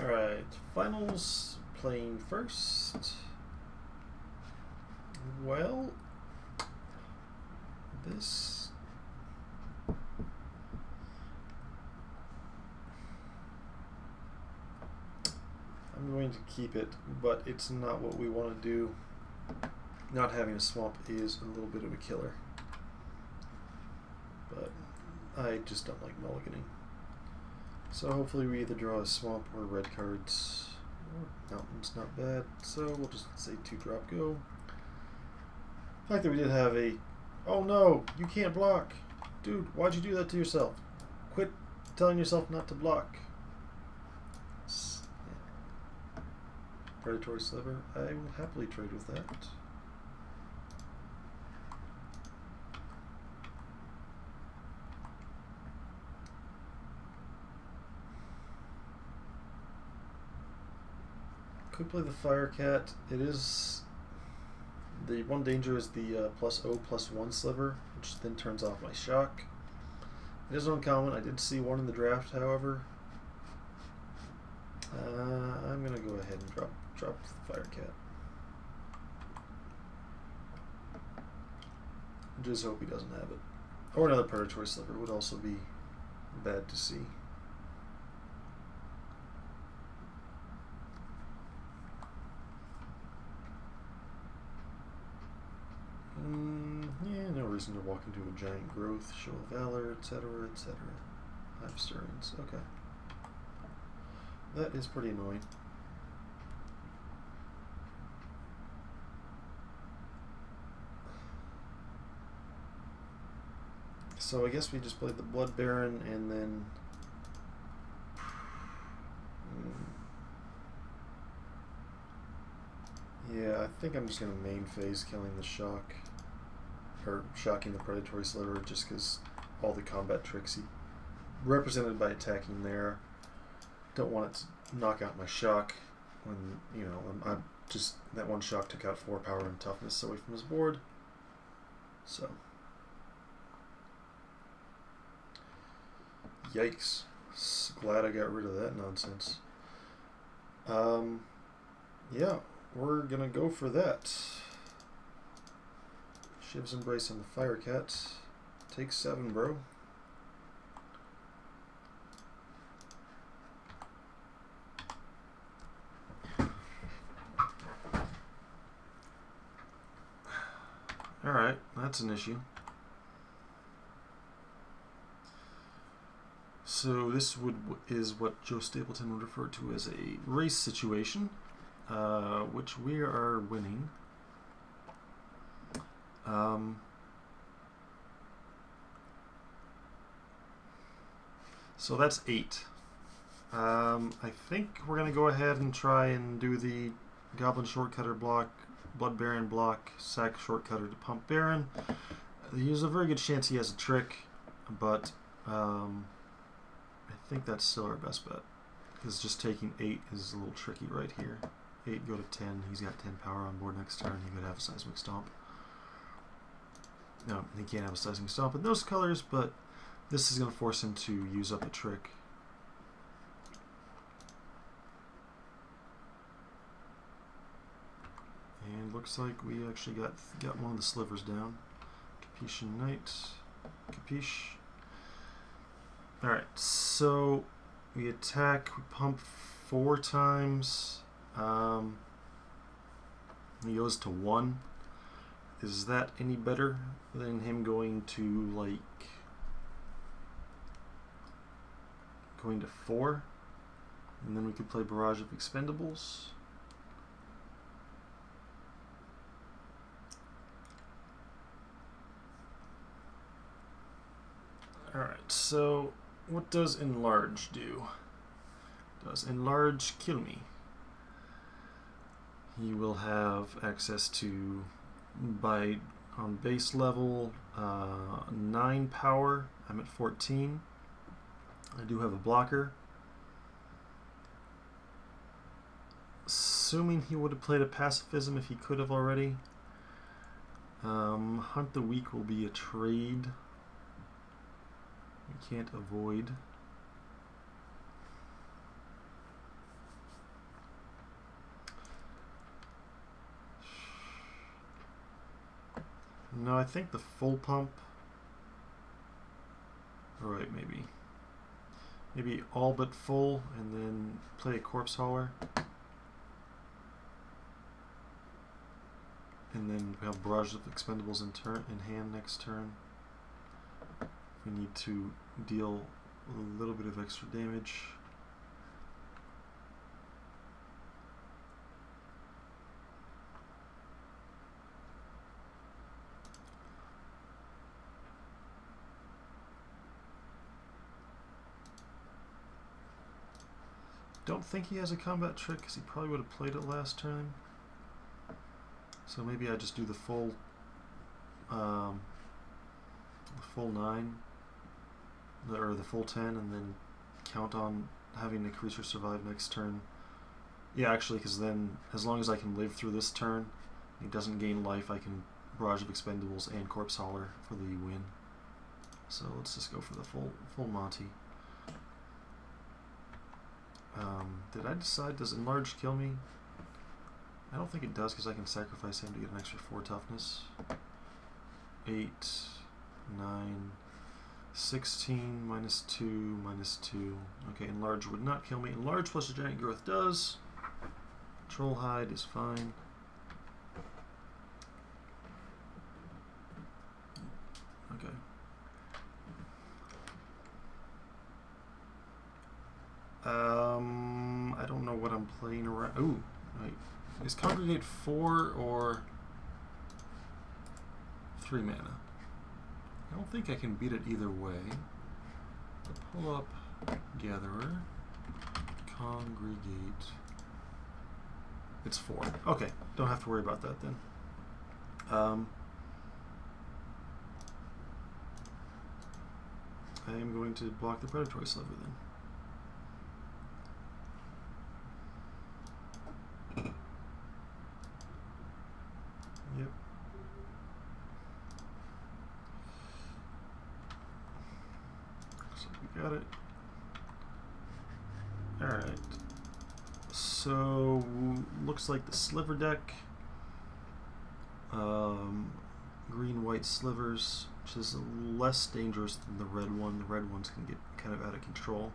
Alright, finals playing first. Well, this I'm going to keep it, but it's not what we want to do. Not having a swamp is a little bit of a killer, but I just don't like mulliganing. So hopefully we either draw a swamp or red cards. Mountain's not bad, so we'll just say 2-drop go. The fact that we did have a... Oh no, you can't block. Dude, why'd you do that to yourself? Quit telling yourself not to block. Predatory Sliver, I will happily trade with that. Could play the Firecat. It is... The one danger is the +0/+1 sliver, which then turns off my shock. It is uncommon. I did see one in the draft, however. I'm going to go ahead and drop the Firecat. Just hope he doesn't have it. Or another Predatory Sliver would also be bad to see. Yeah, no reason to walk into a giant growth, show of valor, etc., etc. I have stirrings. Okay. That is pretty annoying. So I guess we just played the Blood Baron and then... Yeah, I think I'm just going to main phase killing the shock. Or shocking the Predatory Sliver just because all the combat tricks he represented by attacking there. Don't want it to knock out my shock when, you know, I'm just... That one shock took out 4 power and toughness away from his board. So... Yikes. Glad I got rid of that nonsense. Yeah, we're gonna go for that. Shiv's Embrace on the Firecat. Take 7, bro. Alright, that's an issue. So this is what Joe Stapleton would refer to as a race situation, which we are winning. So that's 8. I think we're going to go ahead and try and do the Goblin Shortcutter block, Blood Baron block, sack Shortcutter to pump Baron. There's a very good chance he has a trick, but I think that's still our best bet, because just taking 8 is a little tricky right here. 8 go to 10, he's got 10 power on board next turn, he could have a Seismic Stomp. No, he can't have a Seismic Stomp in those colors, but this is going to force him to use up a trick. And looks like we actually got one of the slivers down. Capetian Knight. Capiche. Alright, so we attack, we pump 4 times. He goes to 1. Is that any better than him going to, like, going to 4? And then we could play Barrage of Expendables. Alright, so what does Enlarge do? Does Enlarge kill me? He will have access to, on base level, 9 power. I'm at 14. I do have a blocker. Assuming he would have played a Pacifism if he could have already. Hunt the Weak will be a trade. We can't avoid. No, I think the full pump. Or wait, maybe. Maybe all but full, and then play a Corpse Hauler. And then we have Barrage of Expendables in hand next turn. We need to deal a little bit of extra damage. Don't think he has a combat trick because he probably would have played it last turn. So maybe I just do the full 9 or the full 10 and then count on having the creature survive next turn. Yeah, actually, because then as long as I can live through this turn, he doesn't gain life, I can Barrage of Expendables and Corpse Hauler for the win. So let's just go for the full Monty. Did I decide, does Enlarge kill me? I don't think it does because I can sacrifice him to get an extra 4 toughness. 8, 9, 16, minus 2, minus 2. Okay, Enlarge would not kill me. Enlarge plus a Giant Growth does. Troll Hide is fine. Okay. I don't know what I'm playing around. Ooh, wait. Is Congregate 4 or 3 mana? I don't think I can beat it either way. I'll pull up Gatherer. Congregate. It's 4. Okay, don't have to worry about that then. I am going to block the Predatory Sliver then. Yep. So we got it. Alright. So, looks like the Sliver deck. Green-white slivers, which is less dangerous than the red one. The red ones can get kind of out of control.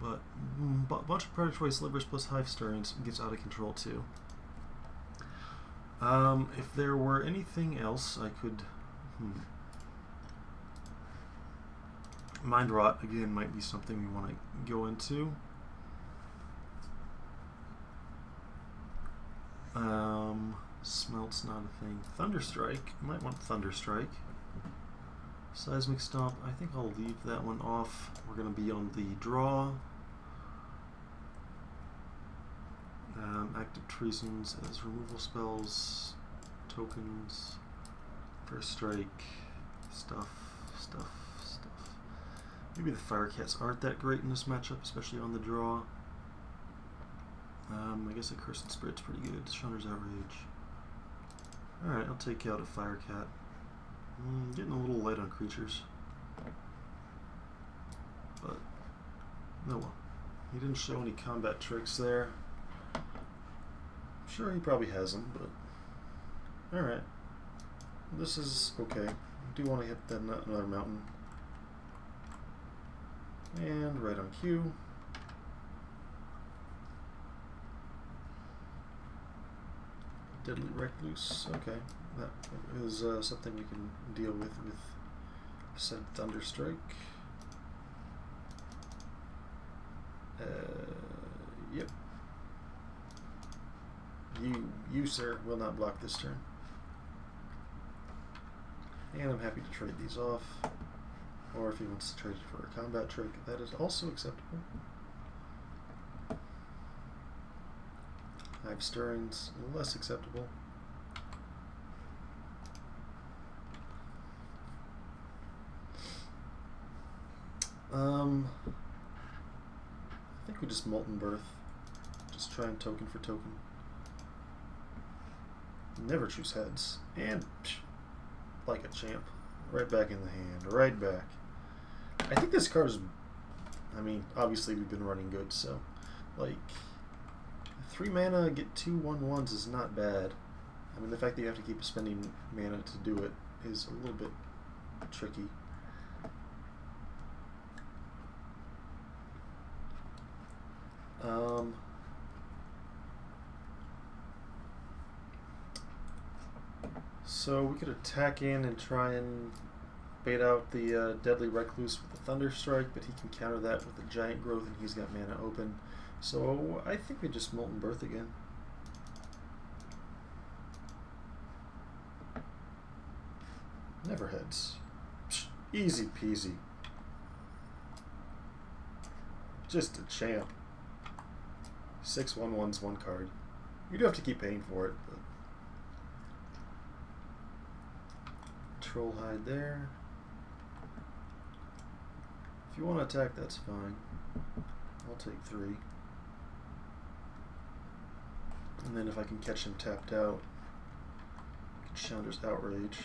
But a bunch of Predatory Slivers plus Hive Stirrings gets out of control too. If there were anything else, I could... Mind Rot, again, might be something we want to go into. Smelt's not a thing. Thunderstrike, might want Thunderstrike. Seismic Stomp, I think I'll leave that one off. We're going to be on the draw. Active Treasons as removal spells, tokens, First Strike, stuff. Maybe the Firecats aren't that great in this matchup, especially on the draw. I guess a Cursed Spirit's pretty good. Shunner's Outrage. Alright, I'll take out a Firecat. Getting a little light on creatures. But, no well. He didn't show any combat tricks there. I'm sure he probably has them, but... Alright. This is okay. I do want to hit that another mountain. And right on cue. Deadly Recluse, okay. That is something you can deal with said Thunderstrike. Yep. You, sir, will not block this turn. And I'm happy to trade these off. Or if he wants to trade it for a combat trick, that is also acceptable. Hive Stirrings, less acceptable. I think we just Molten Birth. Just try and token for token. Never choose heads. And, like a champ, right back in the hand, right back. I think this card is, I mean, obviously we've been running good, so, like, 3 mana, get 2 1/1s is not bad. I mean, the fact that you have to keep spending mana to do it is a little bit tricky. So we could attack in and try and bait out the Deadly Recluse with the Thunder Strike, but he can counter that with a Giant Growth, and he's got mana open. So I think we just Molten Birth again. Never heads. Psh, easy peasy. Just a champ. 6/1/1's one card. You do have to keep paying for it, but Troll Hide there. If you want to attack, that's fine. I'll take 3. And then if I can catch him tapped out, Chandra's Outrage.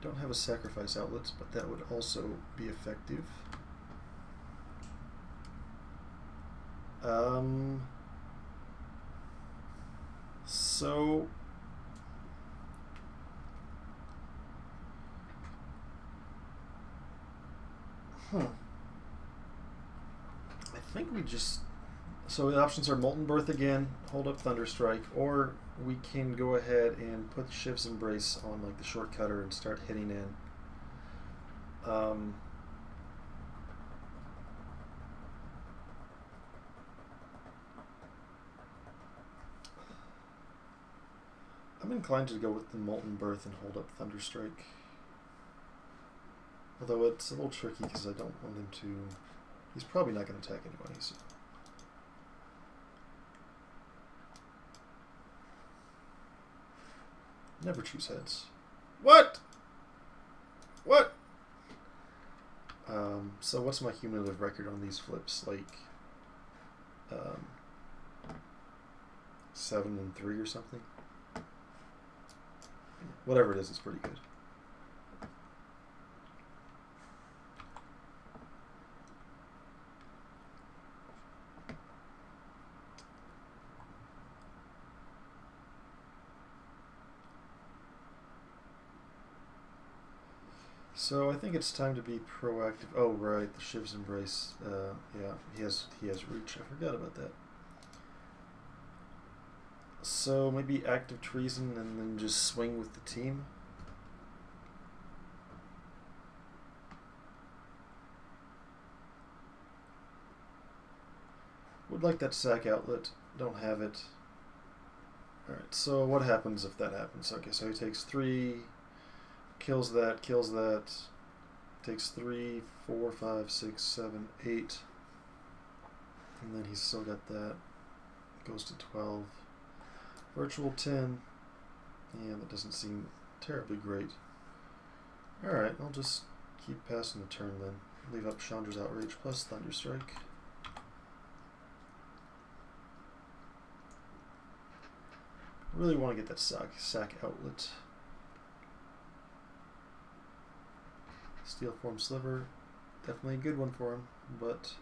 Don't have a sacrifice outlet, but that would also be effective. So I think we just, so the options are Molten Birth again, hold up Thunderstrike, or we can go ahead and put Shiv's Embrace on like the short cutter and start hitting in. I'm inclined to go with the Molten Birth and hold up Thunderstrike. Although it's a little tricky because I don't want him to... He's probably not going to attack anyway. So. Never choose heads. What? What? So what's my cumulative record on these flips? Like 7 and 3 or something? Whatever it is, it's pretty good. So I think it's time to be proactive. Oh right, the Shiv's Embrace. Yeah, he has reach. I forgot about that. So maybe Active Treason and then just swing with the team. Would like that sack outlet. Don't have it. Alright, so what happens if that happens? Okay, so he takes 3, kills that, takes 3, 4, 5, 6, 7, 8. And then he's still got that. Goes to 12. Virtual 10. Yeah, that doesn't seem terribly great. Alright, I'll just keep passing the turn then. Leave up Chandra's Outrage plus Thunderstrike. I really want to get that sack outlet. Steel Form Sliver, definitely a good one for him, but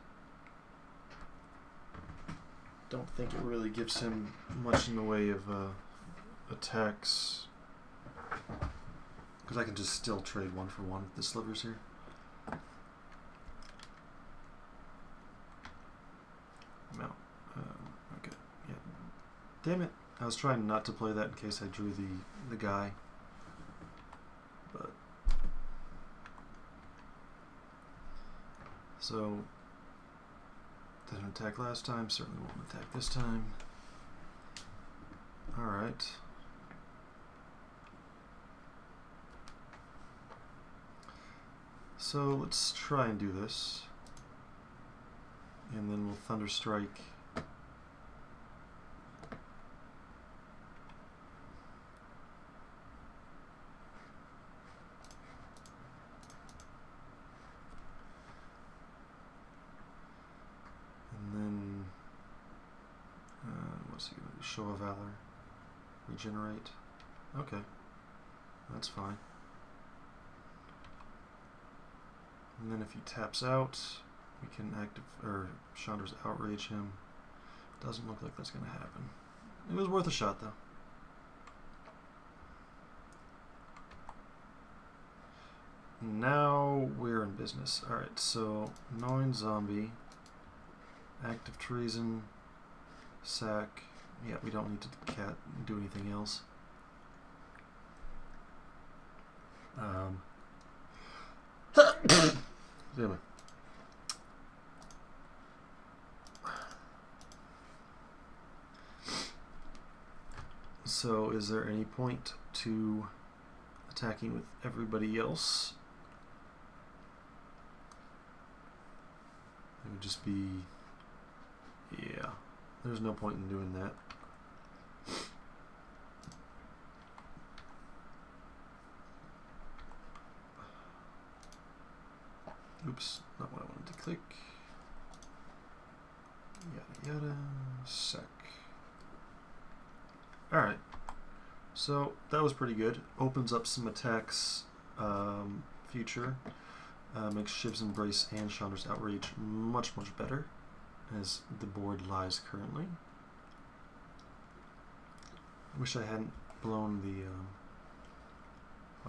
don't think it really gives him much in the way of attacks, because I can just still trade 1 for 1 with the slivers here. No, okay, yeah. Damn it! I was trying not to play that in case I drew the guy, but so didn't attack last time. Certainly won't attack this time. All right. So let's try and do this, and then we'll Thunderstrike. What's he going to do? Show of Valor. Regenerate. Okay. That's fine. And then if he taps out, we can Chandra's Outrage him. Doesn't look like that's going to happen. It was worth a shot though. Now we're in business. Alright, so gnawing zombie, act of treason, sack. Yeah, we don't need to do anything else. Damn it. So is there any point to attacking with everybody else? It would just be, yeah, there's no point in doing that. Oops, not what I wanted to click. Yada yada, sec. Alright, so that was pretty good. Opens up some attacks future. Makes Shiv's Embrace and Chandra's Outrage much better as the board lies currently. I wish I hadn't blown the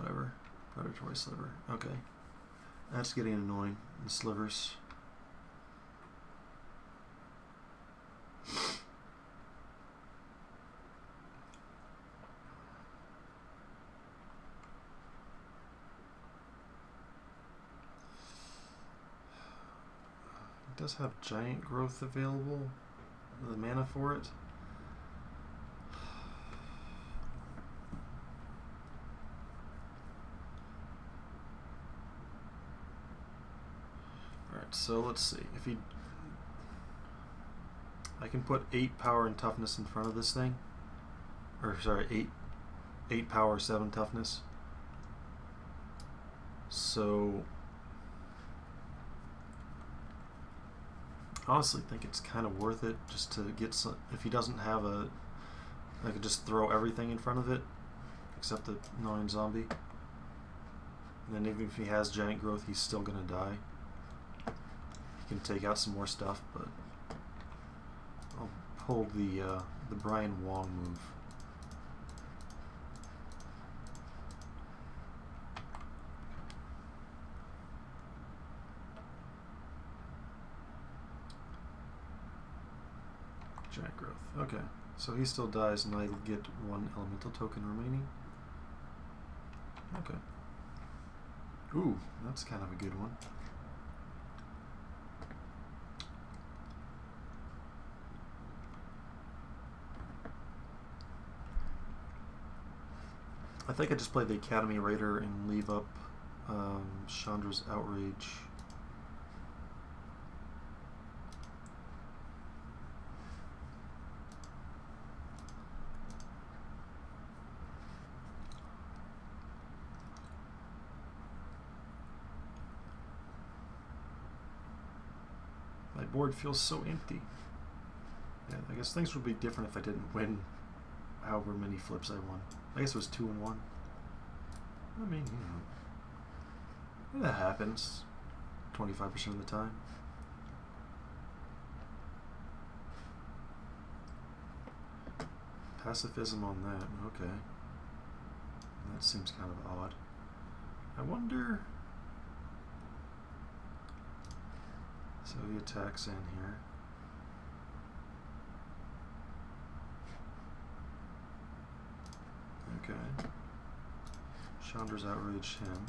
whatever, Predatory Sliver. Okay, that's getting annoying, the slivers. Does have Giant Growth available, the mana for it. Alright, so let's see. If he, I can put 8 power and toughness in front of this thing. Or sorry, 8 power, 7 toughness. So I honestly think it's kind of worth it just to get some. If he doesn't have a, I could just throw everything in front of it except the gnawing zombie. And then even if he has Giant Growth, he's still gonna die. He can take out some more stuff, but I'll pull the Brian Wong move. Giant Growth. Okay, so he still dies, and I get 1 elemental token remaining. Okay. Ooh, that's kind of a good one. I think I just play the Academy Raider and leave up Chandra's Outrage. My board feels so empty. Yeah, I guess things would be different if I didn't win however many flips I won. I guess it was 2 and 1. I mean, you know, that happens 25% of the time. Pacifism on that, okay. That seems kind of odd. I wonder. So he attacks in here. Okay. Chandra's Outrage him.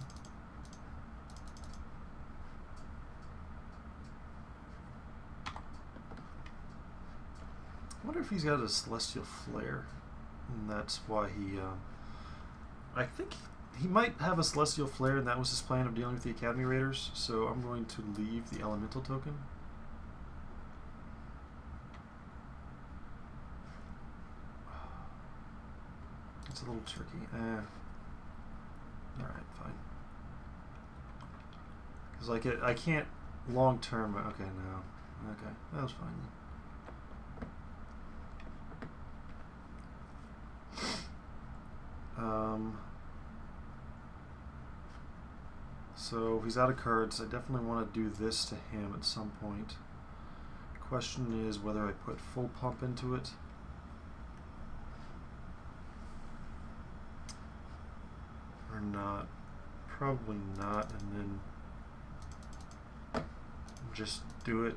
I wonder if he's got a Celestial Flare, and that's why he. I think he might have a Celestial Flare, and that was his plan of dealing with the Academy Raiders. So I'm going to leave the Elemental token. It's a little tricky. Alright, fine. Because like I can't long term. Okay, no. Okay, that was fine then. So if he's out of cards, I definitely want to do this to him at some point. The question is whether I put full pump into it. Or not. probably not, and then just do it.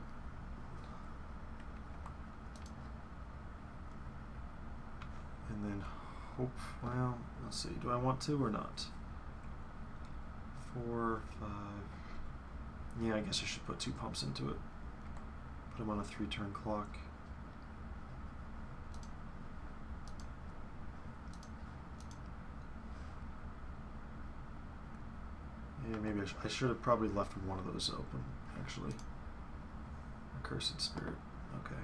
And then hope, well, let's see, do I want to or not? 4, 5. Yeah, I guess I should put 2 pumps into it. Put them on a 3-turn clock. Yeah, maybe I should have probably left one of those open, actually. Accursed Spirit. Okay.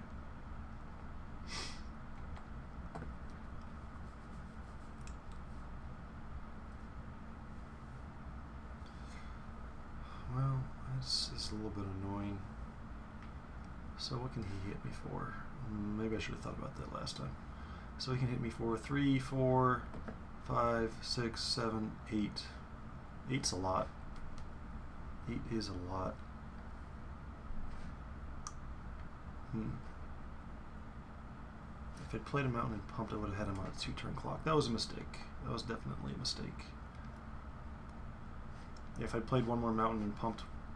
Well, this is a little bit annoying. So what can he hit me for? Maybe I should have thought about that last time. So he can hit me for 3, 4, 5, 6, 7, 8. 8's a lot. 8 is a lot. If I'd played him out and pumped, I would have had him on a 2-turn clock. That was a mistake. That was definitely a mistake. If I'd played one more mountain and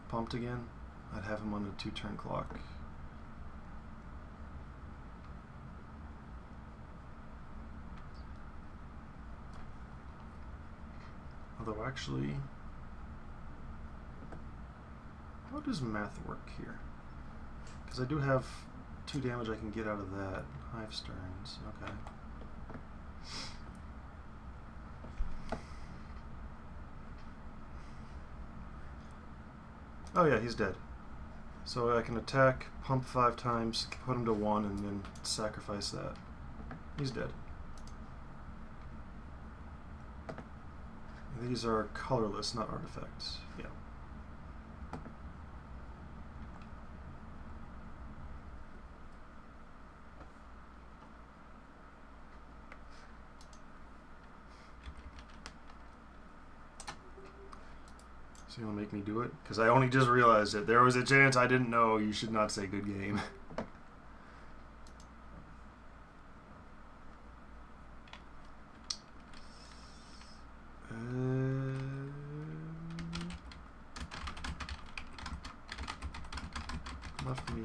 pumped again, I'd have him on a 2-turn clock. Although actually, how does math work here? Because I do have 2 damage I can get out of that. Hive Stearns, okay. Oh yeah, he's dead. So I can attack, pump 5 times, put him to 1, and then sacrifice that. He's dead. These are colorless, not artifacts. Yeah. So you want to make me do it? Because I only just realized it. There was a chance I didn't know. You should not say good game. Left me.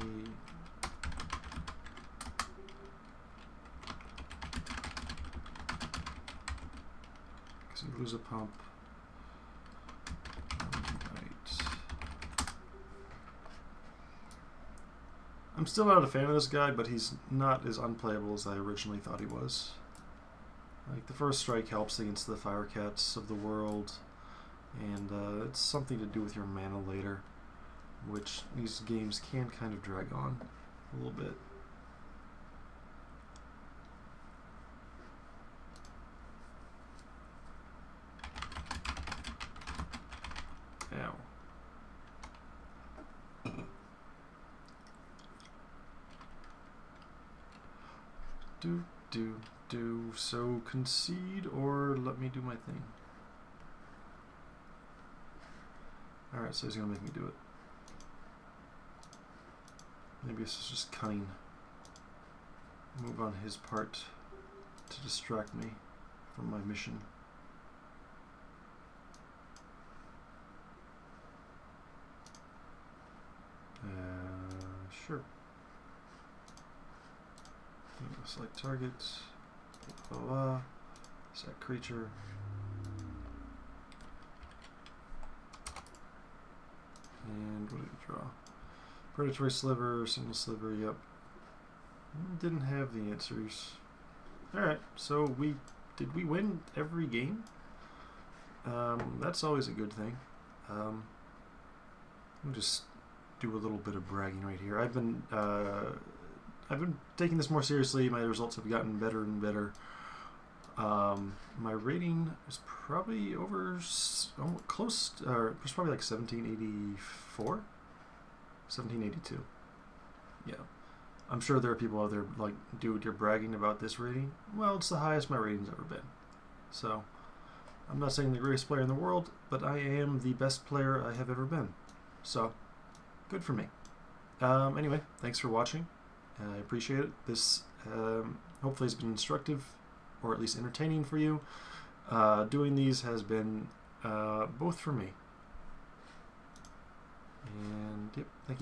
Because you lose a pump. I'm still not a fan of this guy, but he's not as unplayable as I originally thought he was. Like, the first strike helps against the Firecats of the world, and it's something to do with your mana later, which these games can kind of drag on a little bit. Ow. So concede or let me do my thing. Alright, so he's gonna make me do it. Maybe this is just cunning move on his part to distract me from my mission. Sure. Select target. Blah, blah, blah. Set creature. And what did it draw? Predatory Sliver, Single Sliver, yep. Didn't have the answers. Alright, so did we win every game? That's always a good thing. I'll just do a little bit of bragging right here. I've been taking this more seriously. My results have gotten better and better. My rating is probably close, or it was probably like 1784? 1782. Yeah. I'm sure there are people out there like, dude, you're bragging about this rating. Well, it's the highest my rating's ever been. So, I'm not saying the greatest player in the world, but I am the best player I have ever been. So, good for me. Anyway, thanks for watching. I appreciate it. This hopefully has been instructive, or at least entertaining for you. Doing these has been Both for me. And yep, thank you.